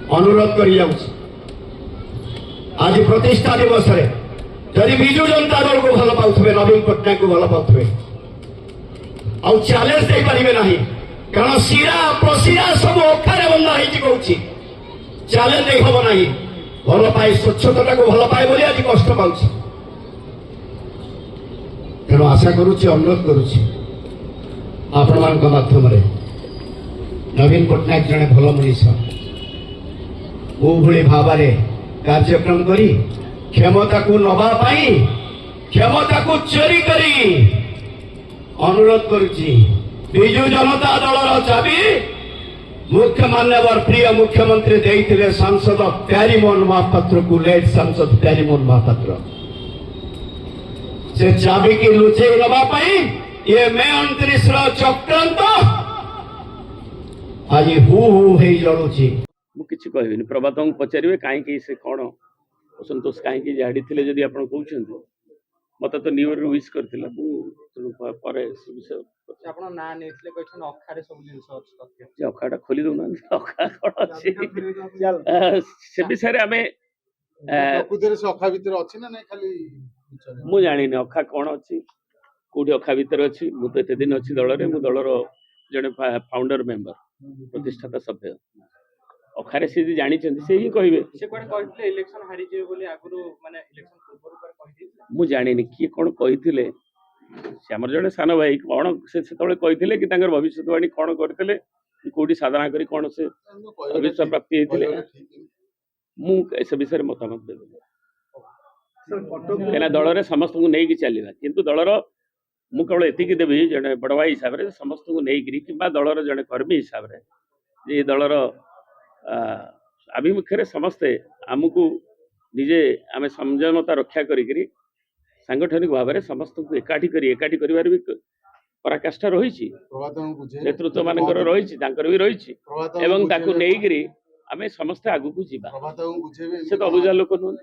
अनुरोध कर आज प्रतिष्ठा दिवस जदि विजु जनता दल को भल पाथे नवीन पट्टनायक को भल पाथे आउ चैलेंज दे पारे ना कारण शिरा प्रशिरा सब अखारे बंधा हो चैलेंज दे हम ना भल पाए स्वच्छता को भल पाए बोली आज कष्ट पाऊँ तेणु आशा करुच्ची अनुरोध करुच्ची आपण माध्यम नवीन पट्टनायक जड़े भल मनीष भूभली भाव कार्यक्रम करी क्षमता को नवा क्षमता को चोरी करी अनुरोध करुच्ची विजु जनता दल चाबी मुख्य मान्यवर प्रिय मुख्यमंत्री देइथिले सांसद प्यारीमोहन महापात्र को लेट सांसद प्यारीमोहन महापात्र से चाबी की लुचे नवा ये मे 29 चक्रांत आज हु जड़ुची मुझे कहबी प्रभात को पचारे कहीं से कौन असंतोष कहीं झाड़ी थे जदि आप कहते मत तो न्यू ईयर विश करते अखाड़ा खोली दौना अखा कौन से विषय आम मु जानी अखा कौन अच्छी कौटी अखा भितर अच्छी मुझे एत दिन अच्छी दल में दलर जड़े फाउंडर मेंबर प्रतिष्ठाता सभ्य अखारे से जानी से ही कहे मु जानी किए कौन कही आमर जड़े सान भाई कौन से कही कि भविष्यवाणी कौन करते कौटी साधना करी कौन से भविष्य प्राप्ति होते मुझे विषय मतामत देवी कहीं दल में समस्त को नहीं चलवा किंतु दलर मु केवल एति देवी जड़े बड़ भाई हिसाब से समस्त को लेकिन कि दलर जड़े कर्मी हिसाब से दलर आभिमुख्य समस्ते आमको निजे आम संयमता रक्षा करी सांगठनिक भाव में समस्त को एकाठी कर पराकाष्ठा रही नेतृत्व मान रही भी रही आम समस्ते आगू को जीवा से तो अबुझा लोक नुह